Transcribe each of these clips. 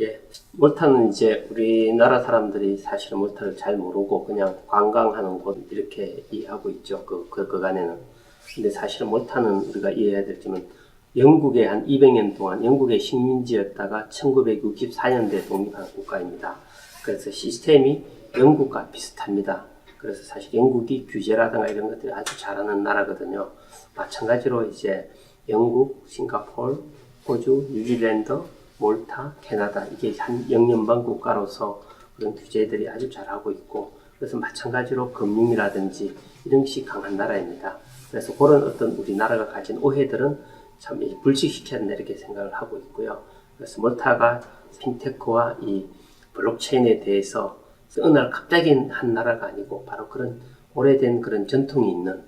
예, 몰타는 이제 우리나라 사람들이 사실은 몰타를 잘 모르고 그냥 관광하는 곳 이렇게 이해하고 있죠. 그간에는. 근데 사실은 몰타는 우리가 이해해야 될 점은 영국에 한 200년 동안 영국의 식민지였다가 1964년대에 독립한 국가입니다. 그래서 시스템이 영국과 비슷합니다. 그래서 사실 영국이 규제라든가 이런 것들이 아주 잘하는 나라거든요. 마찬가지로 이제 영국, 싱가포르, 호주, 뉴질랜드, 몰타, 캐나다 이게 한 영연방 국가로서 그런 규제들이 아주 잘하고 있고 그래서 마찬가지로 금융이라든지 이런 것이 강한 나라입니다. 그래서 그런 어떤 우리나라가 가진 오해들은 참 불식시켜야 된다 이렇게 생각을 하고 있고요. 그래서 몰타가 핀테크와 이 블록체인에 대해서 어느 날 갑자기 한 나라가 아니고 바로 그런 오래된 그런 전통이 있는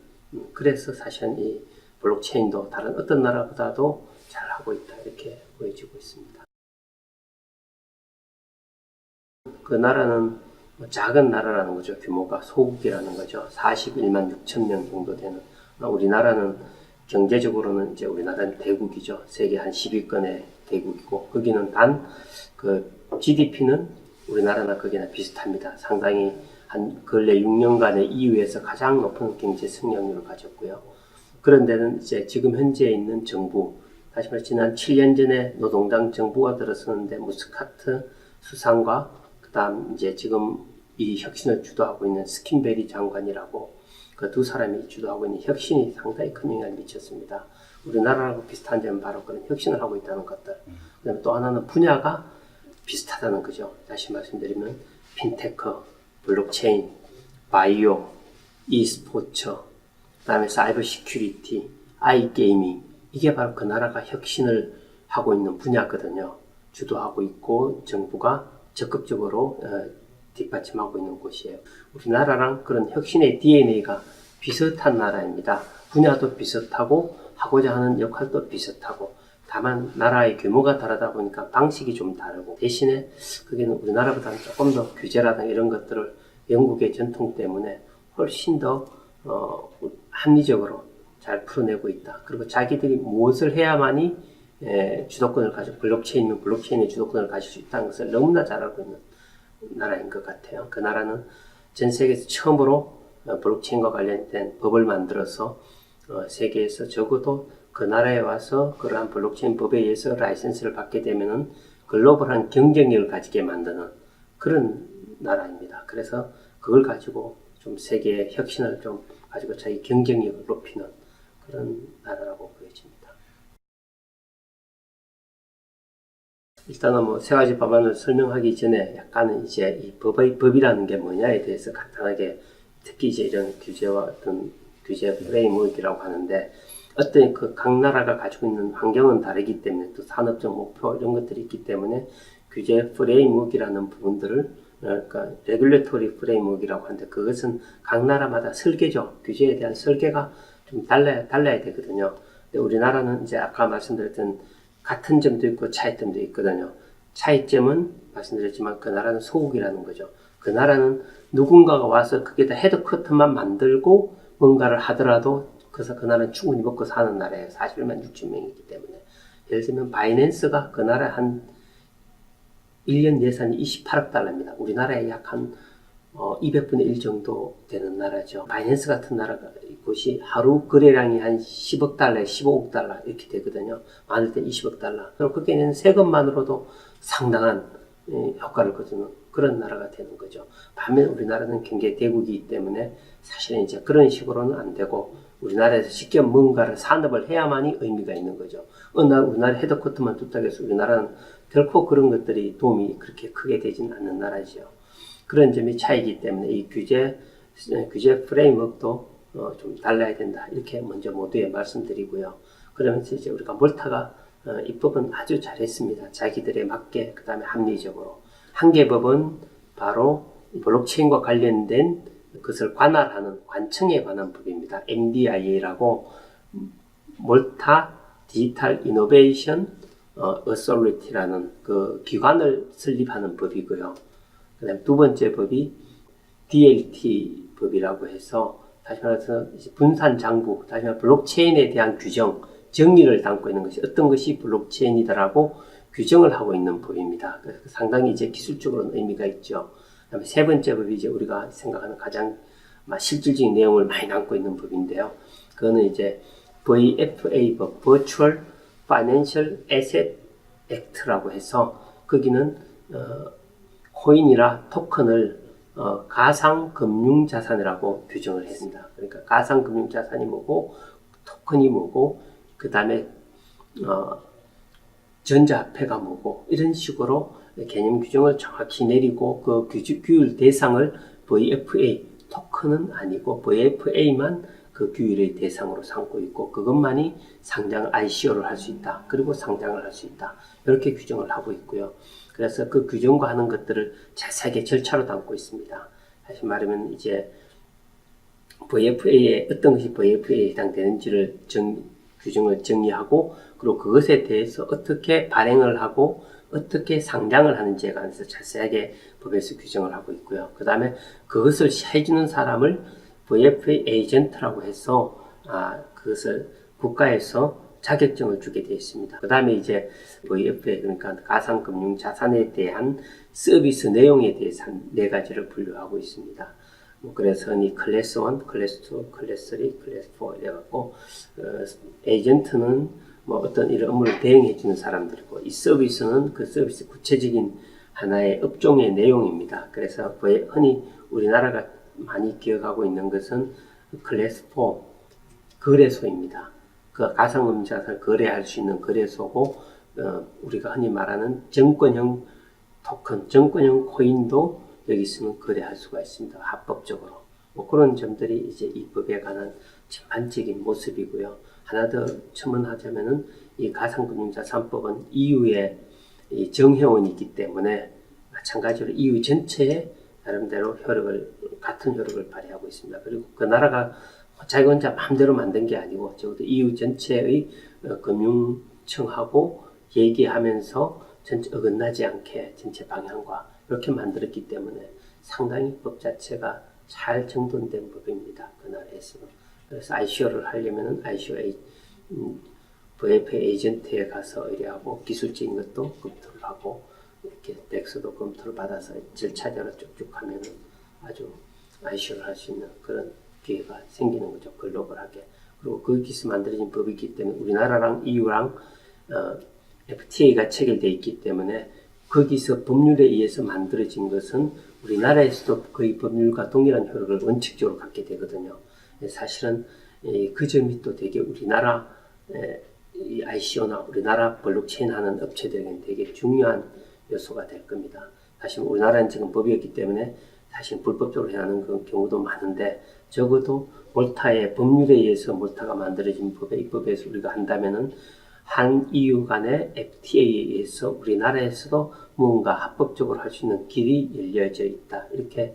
그래서 사실은 이 블록체인도 다른 어떤 나라보다도 잘하고 있다 이렇게 보여지고 있습니다. 그 나라는 작은 나라라는 거죠. 규모가 소국이라는 거죠. 41만 6천 명 정도 되는 우리나라는 경제적으로는 이제 우리나라는 대국이죠. 세계 한 10위권의 대국이고 거기는 단 그 GDP는 우리나라나 거기나 비슷합니다. 상당히 한 근래 6년간의 2위에서 가장 높은 경제 성장률을 가졌고요. 그런 데는 이제 지금 현재 있는 정부, 다시 말해 지난 7년 전에 노동당 정부가 들어서는데 무스카트 수상과 그다음 이제 지금 이 혁신을 주도하고 있는 스킨베리 장관이라고 그 두 사람이 주도하고 있는 혁신이 상당히 큰 영향을 미쳤습니다. 우리나라하고 비슷한 점은 바로 그런 혁신을 하고 있다는 것들. 그다음에 또 하나는 분야가 비슷하다는 거죠. 다시 말씀드리면 핀테크, 블록체인, 바이오, e스포츠, 그다음에 사이버 시큐리티, 아이게이밍 이게 바로 그 나라가 혁신을 하고 있는 분야거든요. 주도하고 있고 정부가 적극적으로 뒷받침하고 있는 곳이에요. 우리나라랑 그런 혁신의 DNA가 비슷한 나라입니다. 분야도 비슷하고 하고자 하는 역할도 비슷하고 다만 나라의 규모가 다르다 보니까 방식이 좀 다르고 대신에 거기는 우리나라보다는 조금 더 규제라든가 이런 것들을 영국의 전통 때문에 훨씬 더 합리적으로 잘 풀어내고 있다. 그리고 자기들이 무엇을 해야만이 주도권을 가지고 블록체인의 주도권을 가질 수 있다는 것을 너무나 잘 알고 있는 나라인 것 같아요. 그 나라는 전 세계에서 처음으로 블록체인과 관련된 법을 만들어서 세계에서 적어도 그 나라에 와서 그러한 블록체인 법에 의해서 라이센스를 받게 되면은 글로벌한 경쟁력을 가지게 만드는 그런 나라입니다. 그래서 그걸 가지고 좀 세계의 혁신을 좀 가지고 자기 경쟁력을 높이는 그런 나라라고 보여집니다. 일단은 뭐 세 가지 법안을 설명하기 전에 약간은 이제 이 법이라는 게 뭐냐에 대해서 간단하게 특히 이제 이런 규제와 어떤 규제 프레임워크라고 하는데 어떤 그 각 나라가 가지고 있는 환경은 다르기 때문에 또 산업적 목표 이런 것들이 있기 때문에 규제 프레임워크라는 부분들을 그러니까 레귤레토리 프레임워크라고 하는데 그것은 각 나라마다 설계죠. 규제에 대한 설계가 좀 달라야 되거든요. 근데 우리나라는 이제 아까 말씀드렸던 같은 점도 있고 차이점도 있거든요. 차이점은 말씀드렸지만 그 나라는 소국이라는 거죠. 그 나라는 누군가가 와서 그게다 헤드쿼터만 만들고 뭔가를 하더라도 그래서 그 나라는 충분히 먹고 사는 나라예요. 41만 6천 명이기 때문에. 예를 들면 바이낸스가 그 나라 한 1년 예산이 28억 달러입니다. 우리나라에 약 한 200분의 1 정도 되는 나라죠. 바이낸스 같은 나라가 곳이 하루 거래량이 한 10억 달러에 15억 달러 이렇게 되거든요. 많을 때 20억 달러. 그럼 그게 내는 세금만으로도 상당한 효과를 거두는 그런 나라가 되는 거죠. 반면 우리나라는 경제 대국이기 때문에 사실은 이제 그런 식으로는 안 되고 우리나라에서 직접 뭔가를 산업을 해야만이 의미가 있는 거죠. 어느 날 우리나라 헤드쿼터만 뚝딱 해서 우리나라는 결코 그런 것들이 도움이 그렇게 크게 되지는 않는 나라죠. 그런 점이 차이기 때문에 이 규제 프레임워크도 좀 달라야 된다. 이렇게 먼저 모두에 말씀드리고요. 그러면서 이제 우리가 몰타가 입법은 아주 잘했습니다. 자기들에 맞게 그 다음에 합리적으로. 한계법은 바로 블록체인과 관련된 그것을 관할하는 관청에 관한 법입니다. MDIA라고 몰타 디지털 이노베이션 어소리티라는 그 기관을 설립하는 법이고요. 그 다음 두 번째 법이 DLT 법이라고 해서 다시 말해서 분산 장부, 다시 말해 블록체인에 대한 규정, 정의를 담고 있는 것이 어떤 것이 블록체인이다라고 규정을 하고 있는 법입니다. 그래서 상당히 이제 기술적으로는 의미가 있죠. 그다음에 세 번째 법이 이제 우리가 생각하는 가장 실질적인 내용을 많이 담고 있는 법인데요. 그거는 이제 VFA 법, Virtual Financial Asset Act라고 해서 거기는 코인이라 토큰을 가상 금융 자산이라고 규정을 했습니다. 그러니까 가상 금융 자산이 뭐고 토큰이 뭐고 그 다음에 전자화폐가 뭐고 이런 식으로 개념 규정을 정확히 내리고 그 규율 대상을 VFA 토큰은 아니고 VFA만 그 규율의 대상으로 삼고 있고 그것만이 상장 ICO를 할 수 있다. 그리고 상장을 할 수 있다. 이렇게 규정을 하고 있고요. 그래서 그 규정과 하는 것들을 자세하게 절차로 담고 있습니다. 다시 말하면 이제 VFA에 어떤 것이 VFA에 해당되는지를 규정을 정리하고 그리고 그것에 대해서 어떻게 발행을 하고 어떻게 상장을 하는지에 관해서 자세하게 법에서 규정을 하고 있고요. 그 다음에 그것을 해주는 사람을 VFA 에이전트라고 해서 그것을 국가에서 자격증을 주게 되어 있습니다. 그 다음에 이제 VFA 그러니까 가상금융 자산에 대한 서비스 내용에 대해서 한 4가지를 분류하고 있습니다. 그래서 흔히 클래스 1, 클래스 2, 클래스 3, 클래스 4 이래갖고 에이전트는 어떤 이런 업무를 대행해 주는 사람들이고 이 서비스는 그 서비스 구체적인 하나의 업종의 내용입니다. 그래서 흔히 우리나라가 많이 기억하고 있는 것은 클래스 4 거래소입니다. 그 가상금융 자산을 거래할 수 있는 거래소고 우리가 흔히 말하는 정권형 토큰, 정권형 코인도 여기서는 거래할 수가 있습니다. 합법적으로. 그런 점들이 이제 이 법에 관한 전반적인 모습이고요. 하나 더 첨언하자면은 이 가상금융자산법은 EU의 정회원이 있기 때문에 마찬가지로 EU 전체에 나름대로 같은 효력을 발휘하고 있습니다. 그리고 그 나라가 자기 혼자 마음대로 만든 게 아니고 적어도 EU 전체의 금융청하고 얘기하면서 전체 어긋나지 않게 전체 방향과 이렇게 만들었기 때문에 상당히 법 자체가 잘 정돈된 법입니다. 그 나라에서는. 그래서 ICO를 하려면 ICO VFA 에이전트에 가서 의뢰하고 기술적인 것도 검토를 하고 이렇게 덱스도 검토를 받아서 절차대로 쭉쭉 하면은 아주 ICO를 할 수 있는 그런 기회가 생기는 거죠. 글로벌하게. 그리고 거기서 만들어진 법이기 때문에 우리나라랑 EU랑 FTA가 체결되어 있기 때문에 거기서 법률에 의해서 만들어진 것은 우리나라에서도 거의 법률과 동일한 효력을 원칙적으로 갖게 되거든요. 사실은 그 점이 또 되게 우리나라 이 ICO나 우리나라 블록체인 하는 업체들에게는 되게 중요한 요소가 될 겁니다. 사실 우리나라는 지금 법이 없기 때문에 사실 불법적으로 해하는 경우도 많은데 적어도 몰타의 법률에 의해서 몰타가 만들어진 법에 입법에서 우리가 한다면은 한 EU 간의 FTA에 의해서 우리나라에서도 무언가 합법적으로 할 수 있는 길이 열려져 있다. 이렇게